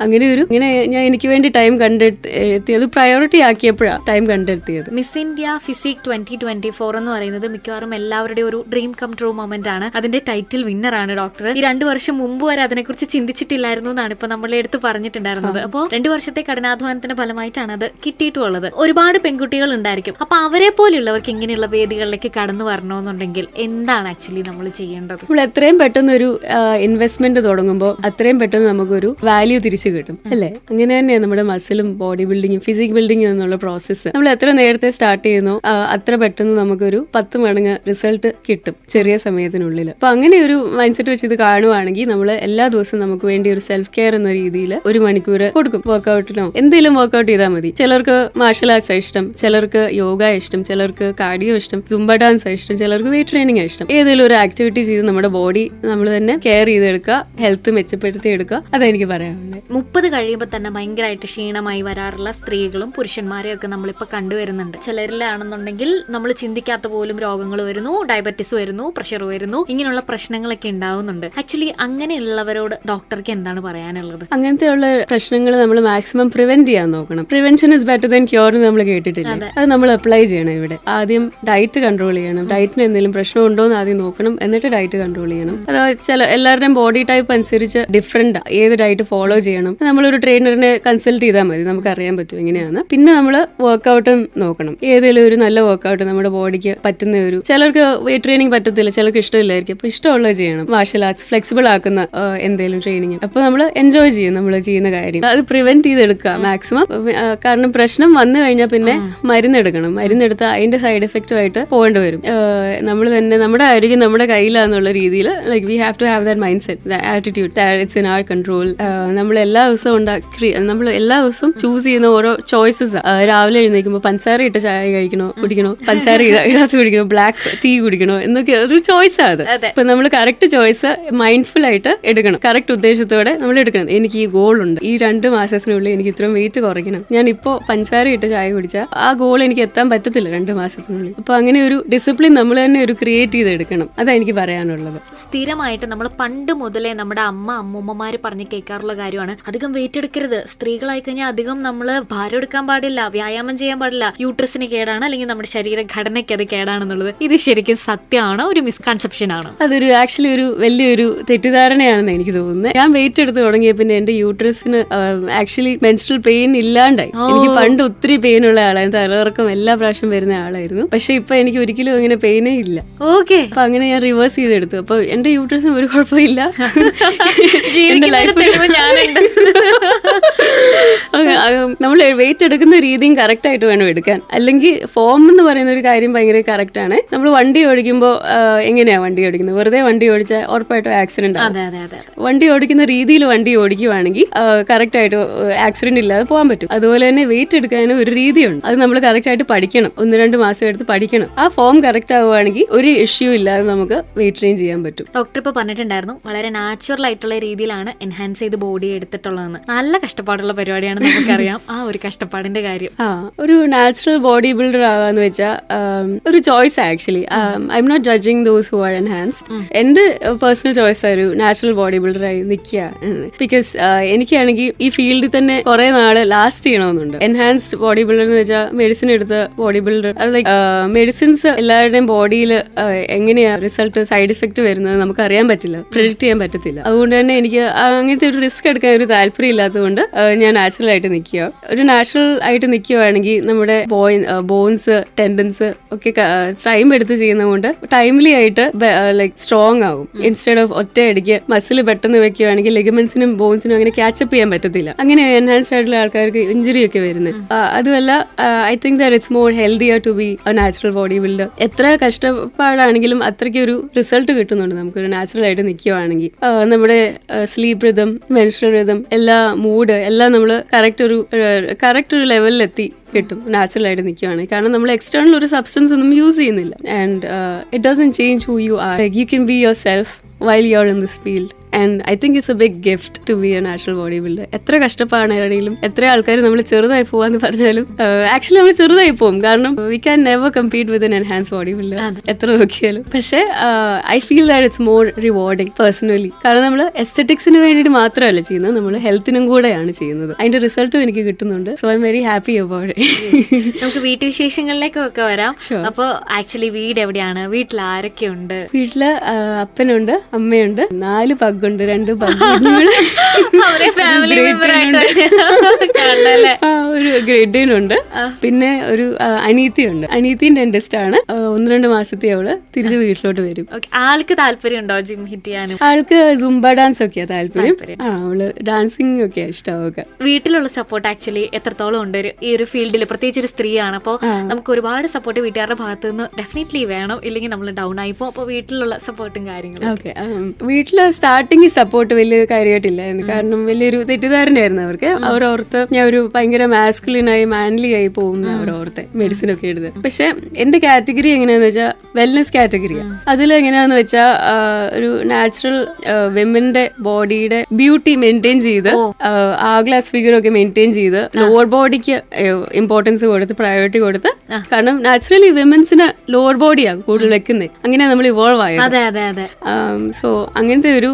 ഇങ്ങനെ ഞാൻ എനിക്ക് വേണ്ടി ടൈം കണ്ടെത്തിയത്, പ്രയോറിറ്റി ആക്കിയപ്പോഴാണ് ടൈം കണ്ടെത്തിയത്. മിസ് ഇന്ത്യ ഫിസിക് 2024 എന്ന് പറയുന്നത് മിക്കവാറും എല്ലാവരുടെയും ഒരു ഡ്രീം കം ട്രൂ മൊമെന്റ് ആണ്. അതിന്റെ ടൈറ്റിൽ വിന്നർ ആണ് ഡോക്ടർ. ഈ 2 വർഷം മുമ്പ് വരെ അതിനെക്കുറിച്ച് ചിന്തിച്ചിട്ടില്ലായിരുന്നു എന്നാണ് ഇപ്പൊ നമ്മളെ എടുത്ത് പറഞ്ഞിട്ടുണ്ടായിരുന്നത്. അപ്പോൾ 2 വർഷത്തെ കഠിനാധ്വാനത്തിന്റെ ഫലമായിട്ടാണ് അത് കിട്ടിയിട്ടുള്ളത്. ഒരുപാട് പെൺകുട്ടികൾ ഉണ്ടായിരിക്കും. അപ്പൊ അവരെ പോലെയുള്ളവർക്ക് ഇങ്ങനെയുള്ള വേദികളിലേക്ക് കടന്നു വരണമെന്നുണ്ടെങ്കിൽ എന്താണ് ആക്ച്വലി നമ്മൾ ചെയ്യേണ്ടത്? നമ്മൾ എത്രയും പെട്ടെന്ന് ഒരു ഇൻവെസ്റ്റ്മെന്റ് തുടങ്ങുമ്പോൾ അത്രയും പെട്ടെന്ന് നമുക്കൊരു വാല്യൂ തിരിച്ചു കിട്ടും, അല്ലേ? അങ്ങനെ തന്നെയാണ് നമ്മുടെ മസിലും ബോഡി ബിൽഡിങ്ങും ഫിസിക് ബിൽഡിങ്ങും എന്നുള്ള പ്രോസസ്സ്. നമ്മൾ എത്ര നേരത്തെ സ്റ്റാർട്ട് ചെയ്യുന്നോ അത്ര പെട്ടെന്ന് നമുക്കൊരു 10 മടങ്ങ് റിസൾട്ട് കിട്ടും ചെറിയ സമയത്തിനുള്ളിൽ. അപ്പൊ അങ്ങനെ ഒരു മൈൻഡ് സെറ്റ് വെച്ച് ഇത് കാണുവാണെങ്കിൽ നമ്മൾ എല്ലാ ദിവസവും നമുക്ക് വേണ്ടി ഒരു സെൽഫ് കെയർ എന്ന രീതിയിൽ 1 മണിക്കൂർ കൊടുക്കും. വർക്കൗട്ടിനോ എന്തെങ്കിലും വർക്കൗട്ട് ചെയ്താൽ മതി. ചിലർക്ക് മാർഷൽ ആർട്സ് ഇഷ്ടം, ചിലർക്ക് യോഗ ഇഷ്ടം, ചിലർക്ക് കാർഡിയോ ഇഷ്ടം, സുംബ ഡാൻസ് ഇഷ്ടം, ചിലർക്ക് വെയിറ്റ് ട്രെയിനിങ് ഇഷ്ടം. ഏതെങ്കിലും ഒരു ആക്ടിവിറ്റി ചെയ്ത് നമ്മുടെ ബോഡി നമ്മൾ തന്നെ കെയർ ചെയ്തെടുക്കുക, ഹെൽത്ത് മെച്ചപ്പെടുത്തി എടുക്കുക. അതെനിക്ക് പറയാനുള്ളത്. 30 കഴിയുമ്പോൾ തന്നെ ഭയങ്കരമായിട്ട് ക്ഷീണമായി വരാറുള്ള സ്ത്രീകളും പുരുഷന്മാരെയും ഒക്കെ നമ്മളിപ്പോൾ കണ്ടുവരുന്നുണ്ട്. ചിലരിലാണെന്നുണ്ടെങ്കിൽ നമ്മൾ ചിന്തിക്കാത്ത പോലും രോഗങ്ങൾ വരുന്നു, ഡയബറ്റിസ് വരുന്നു, പ്രഷർ വരുന്നു, ഇങ്ങനെയുള്ള പ്രശ്നങ്ങളൊക്കെ ഉണ്ടാവുന്നുണ്ട്. ആക്ച്വലി അങ്ങനെയുള്ളവരോട് ഡോക്ടർക്ക് എന്താണ് പറയാനുള്ളത്? അങ്ങനത്തെയുള്ള പ്രശ്നങ്ങൾ നമ്മൾ മാക്സിമം പ്രിവെന്റ് ചെയ്യാൻ നോക്കണം. Prevention is better than cure എന്ന് നമ്മൾ കേട്ടിട്ടില്ല. അത് നമ്മൾ അപ്ലൈ ചെയ്യണം. ഇവിടെ ആദ്യം ഡയറ്റ് കൺട്രോൾ ചെയ്യണം. ഡയറ്റിന് എന്തെങ്കിലും പ്രശ്നം ഉണ്ടോ എന്ന് ആദ്യം നോക്കണം, എന്നിട്ട് ഡയറ്റ് കൺട്രോൾ ചെയ്യണം. അതായത് എല്ലാവരുടെയും ബോഡി ടൈപ്പ് അനുസരിച്ച് ഡിഫറെന്റ് ഏത് ഡയറ്റ് ഫോളോ ചെയ്യണം. നമ്മളൊരു ട്രെയിനറിനെ കൺസൾട്ട് ചെയ്താൽ മതി, നമുക്ക് അറിയാൻ പറ്റും എങ്ങനെയാണ്. പിന്നെ നമ്മൾ വർക്കൗട്ടും നോക്കണം. ഏതെങ്കിലും ഒരു നല്ല വർക്കൗട്ട് നമ്മുടെ ബോഡിക്ക് പറ്റുന്ന ഒരു, ചിലർക്ക് വെയിറ്റ് ട്രെയിനിങ് പറ്റത്തില്ല, ചിലർക്ക് ഇഷ്ടമില്ലായിരിക്കും. അപ്പൊ ഇഷ്ടമുള്ളത് ചെയ്യണം. മാർഷൽ ആർട്സ് ഫ്ലെക്സിബിൾ ആക്കുന്ന എന്തെങ്കിലും ട്രെയിനിങ്. അപ്പൊ നമ്മൾ എൻജോയ് ചെയ്യും നമ്മൾ ചെയ്യുന്ന കാര്യം. അത് പ്രിവെന്റ് ചെയ്തെടുക്കുക മാക്സിമം. കാരണം പ്രശ്നം വന്നു കഴിഞ്ഞാൽ പിന്നെ മരുന്നെടുക്കണം. മരുന്നെടുത്താൽ അതിന്റെ സൈഡ് എഫക്റ്റുമായിട്ട് പോകേണ്ടി വരും. നമ്മൾ തന്നെ നമ്മുടെ ആരോഗ്യം നമ്മുടെ കയ്യിലാന്നുള്ള രീതിയിൽ like we have to have that mindset, the attitude that it's in our control. നമ്മൾ എല്ലാ ദിവസവും നമ്മൾ എല്ലാ ദിവസവും ചൂസ് ചെയ്യുന്ന ഓരോ ചോയ്സസ്. രാവിലെ എഴുന്നേൽക്കുമ്പോൾ പഞ്ചസാര ഇട്ട ചായ കുടിക്കണോ, പഞ്ചസാര ഇടാത്ത കുടിക്കണോ, ബ്ലാക്ക് ടീ കുടിക്കണോ എന്നൊക്കെ ഒരു ചോയ്സാണ് അത്. അപ്പൊ നമ്മൾ കറക്റ്റ് ചോയ്സ് മൈൻഡ്ഫുൾ ആയിട്ട് എടുക്കണം. കറക്റ്റ് ഉദ്ദേശത്തോടെ നമ്മൾ എടുക്കണം. എനിക്ക് ഈ ഗോൾ ഉണ്ട്, ഈ 2 മാസത്തിനുള്ളിൽ എനിക്ക് ഇത്രയും വെയിറ്റ് കുറയ്ക്കണം. ഞാൻ ഇപ്പോ പഞ്ചസാര ഇട്ട ചായ കുടിച്ചാൽ ആ ഗോൾ എനിക്ക് എത്താൻ പറ്റത്തില്ല 2 മാസത്തിനുള്ളിൽ. അപ്പൊ അങ്ങനെ ഒരു ഡിസിപ്ലിൻ നമ്മൾ തന്നെ ഒരു ക്രിയേറ്റ് ചെയ്തെടുക്കണം. അതാണ് എനിക്ക് പറയാനുള്ളത്. സ്ഥിരമായിട്ട് നമ്മൾ പണ്ട് മുതലേ നമ്മുടെ അമ്മൂമ്മമാര് പറഞ്ഞ് കേൾക്കാറുള്ള കാര്യമാണ്, അധികം വെയിറ്റ് എടുക്കരുത്, സ്ത്രീകളായി കഴിഞ്ഞാൽ അധികം നമ്മൾ ഭാരം എടുക്കാൻ പാടില്ല, വ്യായാമം ചെയ്യാൻ പാടില്ല, യൂട്രസിന് കേടാണ്, അല്ലെങ്കിൽ നമ്മുടെ ശരീരഘടനയ്ക്ക് അത് കേടാണെന്നുള്ളത്. ഇത് ശരിക്കും സത്യമാണോ, ഒരു മിസ്കൺസെപ്ഷൻ ആണോ? അതൊരു ആക്ച്വലി ഒരു വലിയൊരു തെറ്റിദ്ധാരണയാണെന്ന് എനിക്ക് തോന്നുന്നത്. ഞാൻ വെയിറ്റ് എടുത്ത് തുടങ്ങിയ പിന്നെ എന്റെ യൂട്രസിന് ആക്ച്വലി മെൻസ്ട്രൽ പെയിൻ ഇല്ലാണ്ടായി. എനിക്ക് പണ്ട് ഒത്തിരി പെയിൻ ഉള്ള ആളായിരുന്നു, തലകറക്കം എല്ലാ പ്രാവശ്യം വരുന്ന ആളായിരുന്നു. പക്ഷെ ഇപ്പൊ എനിക്ക് ഒരിക്കലും അങ്ങനെ പെയിനേ ഇല്ല. ഓക്കെ. അപ്പൊ അങ്ങനെ ഞാൻ റിവേഴ്സ് ചെയ്തെടുത്തു. അപ്പൊ എന്റെ യൂട്രസിന് ഒരു കുഴപ്പമില്ല. നമ്മൾ വെയിറ്റ് എടുക്കുന്ന രീതിയും കറക്റ്റ് ആയിട്ട് വേണം എടുക്കാൻ. അല്ലെങ്കിൽ ഫോം എന്ന് പറയുന്ന ഒരു കാര്യം ഭയങ്കര കറക്റ്റ് ആണ്. നമ്മൾ വണ്ടി ഓടിക്കുമ്പോൾ എങ്ങനെയാ വണ്ടി ഓടിക്കുന്നത്? വെറുതെ വണ്ടി ഓടിച്ചാൽ ഉറപ്പായിട്ടും ആക്സിഡന്റ് ആവും. വണ്ടി ഓടിക്കുന്ന രീതിയിൽ വണ്ടി ഓടിക്കുവാണെങ്കിൽ കറക്റ്റ് ആയിട്ട് ആക്സിഡന്റ് ഇല്ലാതെ പോകാൻ പറ്റും. അതുപോലെ തന്നെ വെയിറ്റ് എടുക്കാനും ഒരു രീതിയുണ്ട്. അത് നമ്മൾ കറക്റ്റ് ആയിട്ട് പഠിക്കണം. 1-2 മാസം എടുത്ത് പഠിക്കണം. ആ ഫോം കറക്റ്റ് ആവുകയാണെങ്കിൽ ഒരു ഇഷ്യൂ ഇല്ലാതെ നമുക്ക് വെയിറ്റ് ട്രെയിൻ ചെയ്യാൻ പറ്റും. ഡോക്ടർ ഇപ്പൊ പറഞ്ഞിട്ടുണ്ടായിരുന്നു വളരെ നാച്ചുറൽ ആയിട്ടുള്ള രീതിയിലാണ് എൻഹാൻസ് ചെയ്ത് ബോഡി എടുത്തിട്ടുള്ളതെന്ന്. നല്ല കഷ്ടപ്പാടുള്ള പരിപാടിയാണ്, നമുക്കറിയാം ആ ഒരു കഷ്ടപ്പാടിന്റെ കാര്യം. ഒരു നാച്ചുറൽ ബോഡി ബിൽഡർ ആകാന്ന് വെച്ചാൽ ഒരു choice actually. I'm not judging those who are enhanced. എന്റെ പേഴ്സണൽ ചോയ്സ് ഒരു നാച്ചുറൽ ബോഡി ബിൽഡറായി നിൽക്കുക. ബിക്കോസ് എനിക്കാണെങ്കിൽ ഈ ഫീൽഡിൽ തന്നെ കുറെ നാള് ലാസ്റ്റ് ചെയ്യണമെന്നുണ്ട്. എൻഹാൻസ്ഡ് ബോഡി ബിൽഡർ എന്ന് വെച്ചാൽ മെഡിസിൻ എടുത്ത ബോഡി ബിൽഡർ. ലൈക്ക് മെഡിസിൻസ് എല്ലാവരുടെയും ബോഡിയിൽ എങ്ങനെയാ റിസൾട്ട് സൈഡ് ഇഫക്റ്റ് വരുന്നത് നമുക്ക് അറിയാൻ പറ്റില്ല, പ്രെഡിക്റ്റ് ചെയ്യാൻ പറ്റത്തില്ല. അതുകൊണ്ട് തന്നെ എനിക്ക് അങ്ങനത്തെ ഒരു റിസ്ക് എടുക്കാൻ ഒരു താല്പര്യം ഇല്ലാത്തതുകൊണ്ട് ഞാൻ നാച്ചുറൽ ആയിട്ട് നിൽക്കുക. ഒരു നാച്ചുറൽ ആയിട്ട് നിൽക്കുകയാണെങ്കിൽ നമ്മുടെ ബോൺസ് ടെൻഡൻസ് ഒക്കെ ടൈം എടുത്ത് ചെയ്യുന്നതുകൊണ്ട് ടൈംലി ആയിട്ട് ലൈക്ക് സ്ട്രോങ് ആകും. ഇൻസ്റ്റെഡ് ഓഫ് ഒറ്റയടിക്ക് മസിൽ പെട്ടെന്ന് വെക്കുകയാണെങ്കിൽ ലെഗമെന്റ്സിനും ബോൺസിനും അങ്ങനെ ക്യാച്ചപ്പ് ചെയ്യാൻ പറ്റത്തില്ല. അങ്ങനെ എൻഹാൻസ്ഡ് ആയിട്ടുള്ള ആൾക്കാർക്ക് ഇഞ്ചുറി ഒക്കെ വരുന്നത്. അതുമല്ല I think that it's more healthier to be a natural body builder. എത്ര കഷ്ടപ്പാടാണെങ്കിലും അത്രയ്ക്ക് ഒരു റിസൾട്ട് കിട്ടുന്നുണ്ട് നമുക്കൊരു നാച്ചുറൽ ആയിട്ട് നിൽക്കുകയാണെങ്കിൽ. നമ്മുടെ സ്ലീപ്പ് റിതം, മെൻസ്ട്രൽ റിതം, എല്ലാ മൂഡ് എല്ലാം നമ്മൾ കറക്റ്റ് ഒരു ലെവലിലെത്തി കിട്ടും നാച്ചുറൽ ആയിട്ട് നിൽക്കുകയാണ്. കാരണം നമ്മൾ എക്സ്റ്റേണൽ ഒരു സബ്സ്റ്റൻസ് ഒന്നും യൂസ് ചെയ്യുന്നില്ല. And it doesn't change who you are. You can be your self while you're in this field. And I think it's a big gift to be a natural bodybuilder. എത്ര കഷ്ടപ്പാടാണെങ്കിലും എത്ര ആൾക്കാർ നമ്മൾ ചെറുതായി പോവാന്ന് പറഞ്ഞാലും actually നമ്മൾ ചെറുതായി പോകും. കാരണം we can never compete with an enhanced bodybuilder എത്ര നോക്കിയാലും. പക്ഷേ I feel that it's more rewarding personally. കാരണം നമ്മൾ എസ്തെറ്റിക്സിന് വേണ്ടിയിട്ട് മാത്രമല്ല ചെയ്യുന്നത്, നമ്മൾ ഹെൽത്തിനും കൂടെയാണ് ചെയ്യുന്നത്. അതിന്റെ റിസൾട്ടും എനിക്ക് കിട്ടുന്നുണ്ട്. So I am very happy about it. നമുക്ക് വീട്ടുവിശേഷങ്ങളിലേക്കൊക്കെ വരാം. അപ്പൊ ആക്ച്വലി വീട് എവിടെയാണ്? വീട്ടിൽ ആരൊക്കെ ഉണ്ട്? വീട്ടില് അപ്പനുണ്ട്, അമ്മയുണ്ട്, 4 പഗ്ഗുണ്ട്, 2 പഗ്ഗുണ്ട്, ഒരു ഗ്രേറ്റ് ഡെയിൻ ഉണ്ട്, പിന്നെ ഒരു അനീത്തിയുണ്ട്. അനീത്തി ഡെന്റിസ്റ്റ് ആണ്. 1-2 മാസത്തെ അവള് തിരിച്ച് വീട്ടിലോട്ട് വരും. ആൾക്ക് താല്പര്യം ഉണ്ടോ ജിം ഹിറ്റ് ചെയ്യാനും? ആൾക്ക് സുംബ ഡാൻസ് ഒക്കെയാ താല്പര്യം. അവള് ഡാൻസിങ് ഒക്കെയാ ഇഷ്ടമൊക്കെ. വീട്ടിലുള്ള സപ്പോർട്ട് ആക്ച്വലി എത്രത്തോളം ഉണ്ട് ഈ ഒരു ഫീൽഡിൽ? പ്രത്യേകിച്ച് ഒരു സ്ത്രീയാണ്, അപ്പോൾ നമുക്ക് ഒരുപാട് സപ്പോർട്ട് വീട്ടുകാരുടെ ഭാഗത്ത് നിന്ന് ഡെഫിനറ്റ്ലി വേണം, ഇല്ലെങ്കിൽ നമ്മൾ ഡൗൺ ആയിപ്പോ. അപ്പോൾ വീട്ടിലുള്ള സപ്പോർട്ടും കാര്യങ്ങളും. ഓക്കെ, വീട്ടില് സ്റ്റാർട്ടിങ് സപ്പോർട്ട് വലിയ കാര്യമായിട്ടില്ലായിരുന്നു. കാരണം വലിയൊരു തെറ്റിദ്ധാരണയായിരുന്നു അവർക്ക്. അവരോർത്ത് ഞാൻ ഒരു ഭയങ്കര മാസ്കുലിനായി മാൻലി ആയി പോകുന്ന അവരോർത്തെ മെഡിസിൻ ഒക്കെ എടുത്ത്. പക്ഷെ എന്റെ കാറ്റഗറി എങ്ങനെയാന്ന് വെച്ചാൽ വെൽനെസ് കാറ്റഗറിയാണ്. അതിൽ എങ്ങനെയാന്ന് വെച്ചാൽ ഒരു നാച്ചുറൽ വിമന്റെ ബോഡിയുടെ ബ്യൂട്ടി മെയിൻറ്റെയിൻ ചെയ്ത് ആ ഗ്ലാസ് ഫിഗർ ഒക്കെ മെയിൻറ്റെയിൻ ചെയ്ത് ലോവർ ബോഡിക്ക് ഇമ്പോർട്ടൻസ് കൊടുത്ത് പ്രയോറിറ്റി കൊടുത്ത്. കാരണം നാച്ചുറലി വിമൻസിന് ലോവർ ബോഡിയാണ് കൂടുതൽ വെക്കുന്നത്. അങ്ങനെയാണ് നമ്മൾ ഇവോൾവ് ആയത്. സോ അങ്ങനത്തെ ഒരു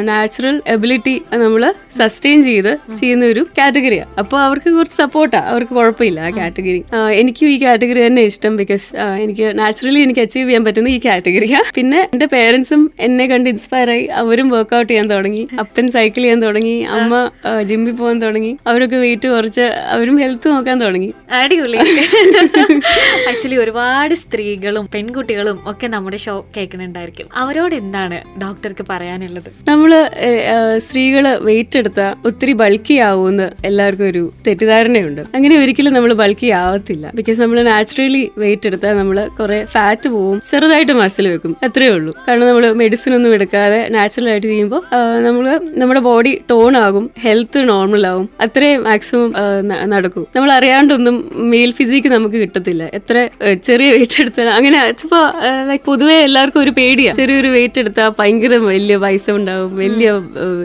നാച്ചുറൽ എബിലിറ്റി നമ്മൾ സസ്റ്റെയിൻ ചെയ്ത് ചെയ്യുന്ന ഒരു കാറ്റഗറിയാണ്. അപ്പോൾ അവർക്ക് കുറച്ച് സപ്പോർട്ടാണ്, അവർക്ക് കുഴപ്പമില്ല ആ കാറ്റഗറി. എനിക്കും ഈ കാറ്റഗറി തന്നെ ഇഷ്ടം. ബിക്കോസ് എനിക്ക് നാച്ചുറലി എനിക്ക് അച്ചീവ് ചെയ്യാൻ പറ്റുന്ന ഈ കാറ്റഗറിയാണ്. പിന്നെ എന്റെ പേരൻസും എന്നെ കണ്ട് ഇൻസ്പയർ ആയി. അവരും വർക്ക്ഔട്ട് ചെയ്യാൻ തുടങ്ങി, അപ്പൻ സൈക്കിൾ ചെയ്യാൻ തുടങ്ങി, അമ്മ ജിമ്മിൽ പോകാൻ തുടങ്ങി. അവരൊക്കെ വെയിറ്റ് കുറച്ച് അവരും ഹെൽത്ത് നോക്കാൻ തുടങ്ങി. അടിപൊളി. ആക്ച്വലി ഒരുപാട് സ്ത്രീകളും പെൺകുട്ടികളും ഒക്കെ നമ്മുടെ ഷോ കേൾക്കുന്നുണ്ടായിരിക്കും. അവരോട് എന്താണ് ഡോക്ടർക്ക് പറയാനുള്ളത്? നമ്മള് സ്ത്രീകള് വെയിറ്റ് എടുത്താൽ ഒത്തിരി ബൾക്കി ആവുമെന്ന് എല്ലാവർക്കും ഒരു തെറ്റിദ്ധാരണയുണ്ട്. അങ്ങനെ ഒരിക്കലും നമ്മൾ ബൾക്കി ആവത്തില്ല. ബിക്കോസ് നമ്മൾ നാച്ചുറലി വെയിറ്റ് എടുത്താൽ നമ്മൾ കുറെ ഫാറ്റ് പോവും, ചെറുതായിട്ട് മസിൽ വെക്കും, അത്രേ ഉള്ളൂ. കാരണം നമ്മൾ മെഡിസിൻ ഒന്നും എടുക്കാതെ നാച്ചുറൽ ആയിട്ട് ചെയ്യുമ്പോൾ നമ്മുടെ ബോഡി ടോൺ ആകും, ഹെൽത്ത് നോർമൽ ആവും. അത്രേ മാക്സിമം നടക്കും. നമ്മൾ അറിയാണ്ടൊന്നും മെയിൽ ഫിസിക്ക് നമുക്ക് കിട്ടത്തില്ല. എത്ര ചെറിയ വെയിറ്റ് എടുത്താൽ അങ്ങനെ ഇപ്പൊ പൊതുവെ എല്ലാവർക്കും ഒരു പേടിയാണ്. ചെറിയൊരു വെയിറ്റ് എടുത്താൽ ഭയങ്കര വലിയ പൈസ ഉണ്ടാവും, വലിയ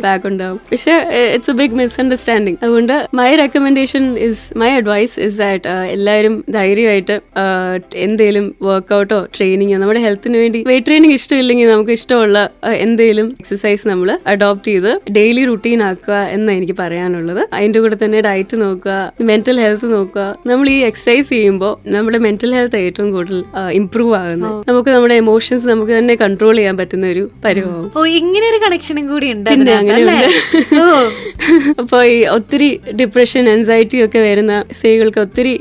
ബാക്ക് ഉണ്ടാവും. പക്ഷെ ഇറ്റ്സ് എ ബിഗ് മിസ്അണ്ടർസ്റ്റാൻഡിങ്. അതുകൊണ്ട് മൈ അഡ്വൈസ് ഇസ് ദാറ്റ് എല്ലാവരും ധൈര്യമായിട്ട് എന്തെങ്കിലും വർക്ക്ഔട്ടോ ട്രെയിനിങ്ങോ നമ്മുടെ ഹെൽത്തിന് വേണ്ടി, വെയിറ്റ് ട്രെയിനിങ് ഇഷ്ടമില്ലെങ്കിൽ നമുക്ക് ഇഷ്ടമുള്ള എന്തെങ്കിലും എക്സസൈസ് നമ്മൾ അഡോപ്റ്റ് ചെയ്ത് ഡെയിലി റുട്ടീൻ ആക്കുക എന്നാണ് എനിക്ക് പറയാനുള്ളത്. അതിന്റെ കൂടെ തന്നെ ഡയറ്റ് നോക്കുക, മെന്റൽ ഹെൽത്ത് നോക്കുക. നമ്മൾ ഈ എക്സസൈസ് ചെയ്യുമ്പോൾ നമ്മുടെ മെന്റൽ ഹെൽത്ത് ഏറ്റവും കൂടുതൽ ഇംപ്രൂവ് ആകുന്നത്. നമുക്ക് നമ്മുടെ എമോഷൻസ് നമുക്ക് തന്നെ കൺട്രോൾ ചെയ്യാൻ പറ്റുന്ന ഒരു പരിവാവും. ഇങ്ങനെ ഒരു കണക്ഷനും കൂടി ഉണ്ട്. അപ്പൊ ഈ ഒത്തിരി ഡിപ്രഷൻ, ആൻസൈറ്റി ഒക്കെ വരുന്ന സ്ത്രീകൾക്ക് ഒത്തിരി,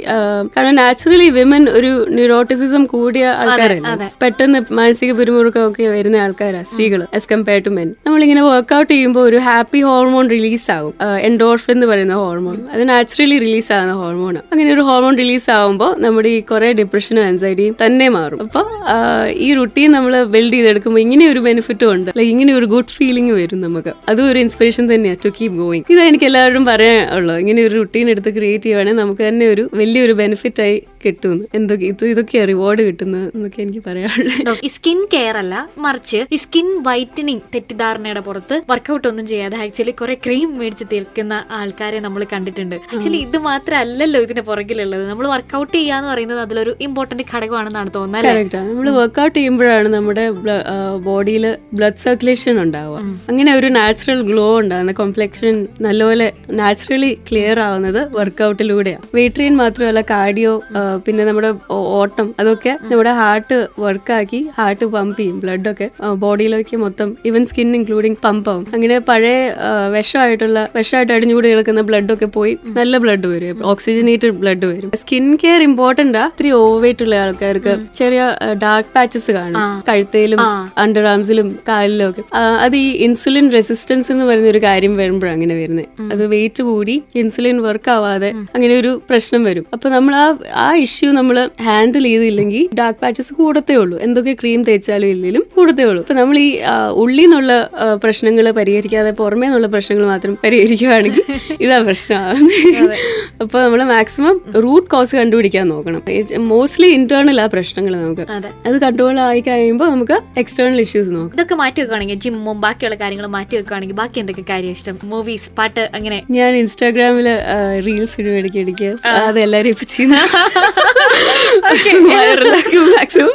കാരണം നാച്ചുറലി വിമൻ ഒരു ന്യൂറോട്ടിസിസം കൂടിയ ആൾക്കാരല്ല. പെട്ടെന്ന് മാനസിക പിരിമുറുക്കം ഒക്കെ വരുന്ന ആൾക്കാരാണ് സ്ത്രീകൾ ആസ് കമ്പയർ ടു മെൻ. നമ്മളിങ്ങനെ വർക്ക്ഔട്ട് ചെയ്യുമ്പോൾ ഒരു ഹാപ്പി ഹോർമോൺ റിലീസ് ആകും, എൻഡോർഫിൻ എന്ന് പറയുന്ന ഹോർമോൺ. അത് നാച്ചുറലി റിലീസ് ആകുന്ന ഹോർമോണാണ്. അങ്ങനെ ഒരു ഹോർമോൺ റിലീസ് ആകുമ്പോൾ നമ്മുടെ ഈ കുറെ ഡിപ്രഷനും ആൻസൈറ്റിയും തന്നെ മാറും. അപ്പൊ ഈ റുട്ടീൻ നമ്മൾ ബിൽഡ് ചെയ്തെടുക്കുമ്പോൾ ഇങ്ങനെ ഒരു ബെനിഫിറ്റും ഉണ്ട്. ഇങ്ങനെ ഒരു ഗുഡ് ഫീലിംഗ് വരും നമുക്ക്. അതും ഒരു ഇൻസ്പിറേഷൻ തന്നെയാണ് ടു കീപ് ഗോയിങ്. ഇതാ എനിക്ക് എല്ലാവരും പറയാനുള്ളത്. ഇങ്ങനെ ഒരു റുട്ടീൻ എടുത്ത് ക്രിയേറ്റ് ചെയ്യുവാണെങ്കിൽ നമുക്ക് തന്നെ ഒരു വലിയൊരു ബെനിഫിറ്റ് ആയി കിട്ടുന്നു. ഇതൊക്കെയാ റിവാർഡ് കിട്ടുന്നത് എന്നൊക്കെ എനിക്ക് പറയാനുള്ളത്. ഈ സ്കിൻ കെയർ അല്ല, മറിച്ച് ഈ സ്കിൻ വൈറ്റനിങ് തെറ്റിദ്ധാരണയുടെ പുറത്ത് വർക്കൗട്ട് ഒന്നും ചെയ്യാതെ ആക്ച്വലി കുറെ ക്രീം മേടിച്ച് തീർക്കുന്ന ആൾക്കാരെ നമ്മൾ കണ്ടിട്ടുണ്ട്. ആക്ച്വലി ഇത് മാത്രമല്ലല്ലോ ഇതിന്റെ പുറകിലുള്ളത്. നമ്മൾ വർക്കൗട്ട് ചെയ്യാന്ന് പറയുന്നത് അതിലൊരു ഇമ്പോർട്ടന്റ് ഘടകമാണെന്നാണ് തോന്നുന്നത്. കറക്റ്റാണ്. നമ്മൾ വർക്കൗട്ട് ചെയ്യുമ്പോഴാണ് നമ്മുടെ ബോഡിയിൽ ബ്ലഡ് സർക്കുലേഷൻ ഉണ്ടാവുക. അങ്ങനെ ഒരു നാച്ചുറൽ ഗ്ലോ ഉണ്ടാകുന്ന, കോംപ്ലക്ഷൻ നല്ലപോലെ നാച്ചുറലി ക്ലിയർ ആവുന്നത് വർക്കൗട്ടിലൂടെയാണ്. വെയിറ്റ് ട്രെയിൻ മാത്രമല്ല, കാർഡിയോ, പിന്നെ നമ്മുടെ ഓട്ടം, അതൊക്കെ നമ്മുടെ ഹാർട്ട് വർക്കാക്കി ഹാർട്ട് പമ്പ് ചെയ്യും. ബ്ലഡൊക്കെ ബോഡിയിലേക്ക് മൊത്തം, ഈവൻ സ്കിൻ ഇൻക്ലൂഡിങ് പമ്പ് ആവും. അങ്ങനെ പഴയ വിഷമായിട്ട് അടിഞ്ഞുകൂടി കിടക്കുന്ന ബ്ലഡൊക്കെ പോയി നല്ല ബ്ലഡ് വരും, ഓക്സിജനേറ്റഡ് ബ്ലഡ് വരും. സ്കിൻ കെയർ ഇമ്പോർട്ടന്റ് ആ. ഇത്തിരി ഓവർ വെയിറ്റ് ഉള്ള ആൾക്കാർക്ക് ചെറിയ ഡാർക്ക് പാച്ചസ് കാണും കഴുത്തേലും അണ്ടർ ആംസിലും കാലിലും ഒക്കെ. അത് ഈ ഇൻസുലിൻ റെസിസ്റ്റൻസ് എന്ന് പറയുന്ന ഒരു കാര്യം വരുമ്പോഴാണ് അങ്ങനെ വരുന്നത്. അത് വെയിറ്റ് കൂടി ഇൻസുലിൻ വർക്ക് ആവാതെ അങ്ങനെ ഒരു പ്രശ്നം വരും. അപ്പൊ നമ്മൾ ആ ഇഷ്യൂ നമ്മൾ ഹാൻഡിൽ ചെയ്തില്ലെങ്കിൽ ഡാർക്ക് പാച്ചസ് കൂടത്തേ ഉള്ളൂ. എന്തൊക്കെ ക്രീം തേച്ചാലും ഇല്ലെങ്കിലും കൂടത്തേ ഉള്ളൂ. അപ്പൊ നമ്മൾ ഈ ഉള്ളിൽ നിന്നുള്ള പ്രശ്നങ്ങൾ പരിഹരിക്കാതെ പുറമേ നിന്നുള്ള പ്രശ്നങ്ങൾ മാത്രം പരിഹരിക്കുകയാണെങ്കിൽ ഇതാ പ്രശ്നമാകുന്നത്. അപ്പൊ നമ്മൾ മാക്സിമം റൂട്ട് കോസ് കണ്ടുപിടിക്കാൻ നോക്കണം. മോസ്റ്റ്ലി ഇന്റേണൽ ആ പ്രശ്നങ്ങൾ നമുക്ക് അത് കൺട്രോൾ ആയി കഴിയുമ്പോൾ നമുക്ക് എക്സ്റ്റേണൽ ഇഷ്യൂസ് നോക്കാം. ഇതൊക്കെ മാറ്റി വെക്കുകയാണെങ്കിൽ, ജിമ്മും ബാക്കിയുള്ള കാര്യങ്ങൾ മാറ്റി വെക്കുകയാണെങ്കിൽ ബാക്കി എന്തൊക്കെ കാര്യം ഇഷ്ടം? മൂവീസ്, പാട്ട്, അങ്ങനെ? ഞാൻ ഇൻസ്റ്റാഗ്രാമില് റീൽസ് ഇടയ്ക്ക് അത് എല്ലാരും ഇപ്പൊ ചെയ്യുന്ന മാക്സിമം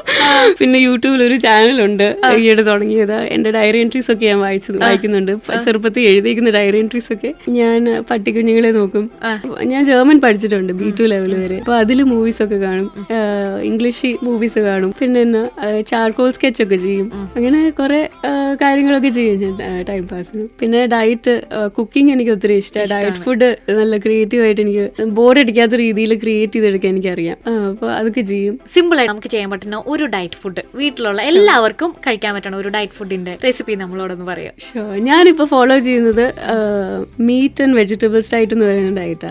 പിന്നെ യൂട്യൂബിൽ ഒരു ചാനലുണ്ട് ഈയിടെ തുടങ്ങിയത്. എന്റെ ഡയറി എൻട്രീസ് ഒക്കെ ഞാൻ വായിക്കുന്നുണ്ട്. ചെറുപ്പത്തിൽ എഴുതിയിരിക്കുന്ന ഡയറി എൻട്രീസ് ഒക്കെ ഞാൻ പട്ടിക്കുഞ്ഞുങ്ങളെ നോക്കും. ഞാൻ ജർമ്മൻ പഠിച്ചിട്ടുണ്ട് B2 ലെവൽ വരെ. അപ്പൊ അതില് മൂവീസ് ഒക്കെ കാണും, ഇംഗ്ലീഷ് മൂവീസ് കാണും. പിന്നെ ചാർക്കോൾ സ്കെച്ച് ഒക്കെ ചെയ്യും. അങ്ങനെ കുറെ കാര്യങ്ങളൊക്കെ ചെയ്യും ടൈം പാസിന്. പിന്നെ ഡയറ്റ്, കുക്കിംഗ് എനിക്ക് ഒത്തിരി ഇഷ്ടമാണ്. ഡയറ്റ് ഫുഡ് നല്ല ക്രിയേറ്റീവ് ആയിട്ട് എനിക്ക് ബോറടിക്കാത്ത രീതിയിൽ ക്രിയേറ്റ് ചെയ്തെടുക്കാൻ എനിക്കറിയാം. അപ്പൊ അതൊക്കെ ചെയ്യും. സിമ്പിൾ ആയിട്ട് നമുക്ക് ചെയ്യാൻ പറ്റുന്ന ഒരു ഡയറ്റ് ഫുഡ്, വീട്ടിലുള്ള എല്ലാവർക്കും കഴിക്കാൻ പറ്റണ ഒരു ഡയറ്റ് ഫുഡിന്റെ റെസിപ്പി നമ്മളോടൊന്ന് പറയാം. ഞാനിപ്പോ ഫോളോ ചെയ്യുന്നത് മീറ്റ് ആൻഡ് വെജിറ്റബിൾസ് ഡയറ്റ് എന്ന് പറയുന്ന ഡയറ്റാ.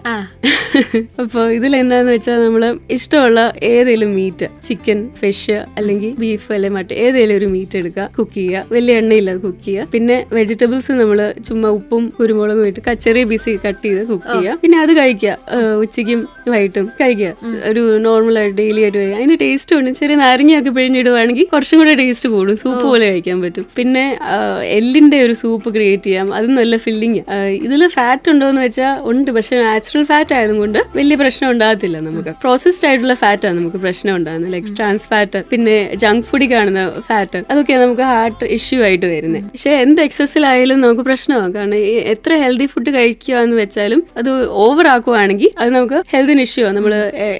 അപ്പൊ ഇതിലെന്താന്ന് വെച്ചാൽ നമ്മള് ഇഷ്ടമുള്ള ഏതെങ്കിലും മീറ്റ്, ചിക്കൻ, ഫിഷ് അല്ലെങ്കിൽ ബീഫ് അല്ലെങ്കിൽ മറ്റേ ഏതെങ്കിലും ഒരു മീറ്റ് എടുക്കുക, കുക്ക് ചെയ്യുക, വലിയ എണ്ണയില്ലാതെ കുക്ക് ചെയ്യുക. പിന്നെ വെജിറ്റബിൾസ് നമ്മള് ചുമ്മാ ഉപ്പും കുരുമുളകും ഇട്ട് ചെറിയ പീസ് കട്ട് ചെയ്ത് കുക്ക് ചെയ്യുക. പിന്നെ അത് കഴിക്കുക, ഉച്ചയ്ക്കും വൈകിട്ടും കഴിക്കുക. ഒരു നോർമൽ ആയിട്ട് ഡെയിലി ആയിട്ട് കഴിക്കുക. അതിന് ടേസ്റ്റ് ഉണ്ട്. ചെറിയ നാരങ്ങയൊക്കെ പിഴിഞ്ഞിടുവാണെങ്കിൽ കുറച്ചും കൂടെ ടേസ്റ്റ് കൂടും, സൂപ്പ് പോലെ കഴിക്കാൻ പറ്റും. പിന്നെ എല്ലിന്റെ ഒരു സൂപ്പ് ക്രിയേറ്റ് ചെയ്യാം, അതും നല്ല ഫില്ലിങ്. ഇതിൽ ഫാറ്റ് ഉണ്ടോന്ന് വെച്ചാൽ ഉണ്ട്, പക്ഷെ നാച്ചുറൽ ഫാറ്റ് ആയതുകൊണ്ട് വലിയ പ്രശ്നം ഉണ്ടാകത്തില്ല. നമുക്ക് പ്രോസസ്ഡ് ആയിട്ടുള്ള ഫാറ്റാണ് നമുക്ക് പ്രശ്നം ഉണ്ടാകുന്നത്, ലൈക്ക് ട്രാൻസ് ഫാറ്റ്, പിന്നെ ജങ്ക് ഫുഡിൽ കാണുന്ന ഫാറ്റ്, അതൊക്കെയാണ് നമുക്ക് ഹാർട്ട് ഇഷ്യൂ ആയിട്ട് വരുന്നത്. പക്ഷെ എന്ത് എക്സസിലായാലും നമുക്ക് പ്രശ്നമാകും. കാരണം എത്ര ഹെൽത്തി ഫുഡ് കഴിക്കുക എന്ന് വെച്ചാലും അത് ഓവർ ആക്കുവാണെങ്കിൽ അത് നമുക്ക് ഹെൽത്തിന് ഇഷ്യൂ ആണ്. നമ്മൾ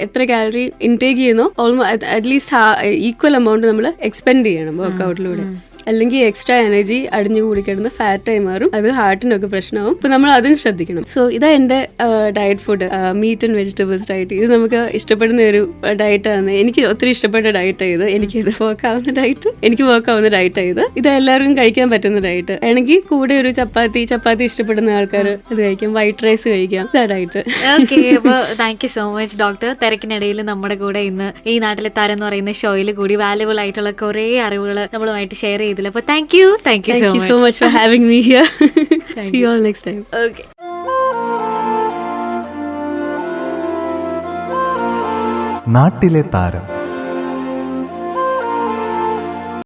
എത്ര കാലറി ഇൻടേക്ക് ചെയ്യുന്നോ ഓൾമോസ്റ്റ് അറ്റ്ലീസ്റ്റ് ഈക്വൽ എമൗണ്ട് നമ്മൾ എക്സ്പെൻഡ് ചെയ്യണം വർക്കൗട്ടിലൂടെ. അല്ലെങ്കിൽ എക്സ്ട്രാ എനർജി അടിഞ്ഞു കൂടി കിടന്ന് ഫാറ്റായി മാറും, അത് ഹാർട്ടിനൊക്കെ പ്രശ്നമാവും. അപ്പൊ നമ്മൾ അതിന് ശ്രദ്ധിക്കണം. സോ ഇതാ എന്റെ diet food, meat and vegetables diet. ഇത് നമുക്ക് ഇഷ്ടപ്പെടുന്ന ഒരു ഡയറ്റാണ്. എനിക്ക് ഒത്തിരി ഇഷ്ടപ്പെട്ട ഡയറ്റ് ആയത്, എനിക്ക് ഇത് വർക്ക് ആവുന്ന ഡയറ്റ് ആയത്. ഇത് എല്ലാവർക്കും കഴിക്കാൻ പറ്റുന്ന ഡയറ്റ്. ആണെങ്കിൽ കൂടെ ഒരു ചപ്പാത്തി ഇഷ്ടപ്പെടുന്ന ആൾക്കാർ അത് കഴിക്കാം, വൈറ്റ് റൈസ് കഴിക്കാം. ഇതാ ഡയറ്റ്. ഓക്കെ, അപ്പൊ thank you so much doctor. തിരക്കിനിടയിൽ നമ്മുടെ കൂടെ ഇന്ന് ഈ നാട്ടിലെ താരം എന്ന് പറയുന്ന ഷോയിൽ കൂടി വാല്യുബിൾ ആയിട്ടുള്ള കുറെ അറിവുകൾ നമ്മളുമായിട്ട് ഷെയർ ചെയ്തു. അപ്പൊ thank U so much for having me here. See you all next time. Okay. നാട്ടിലെ താരം.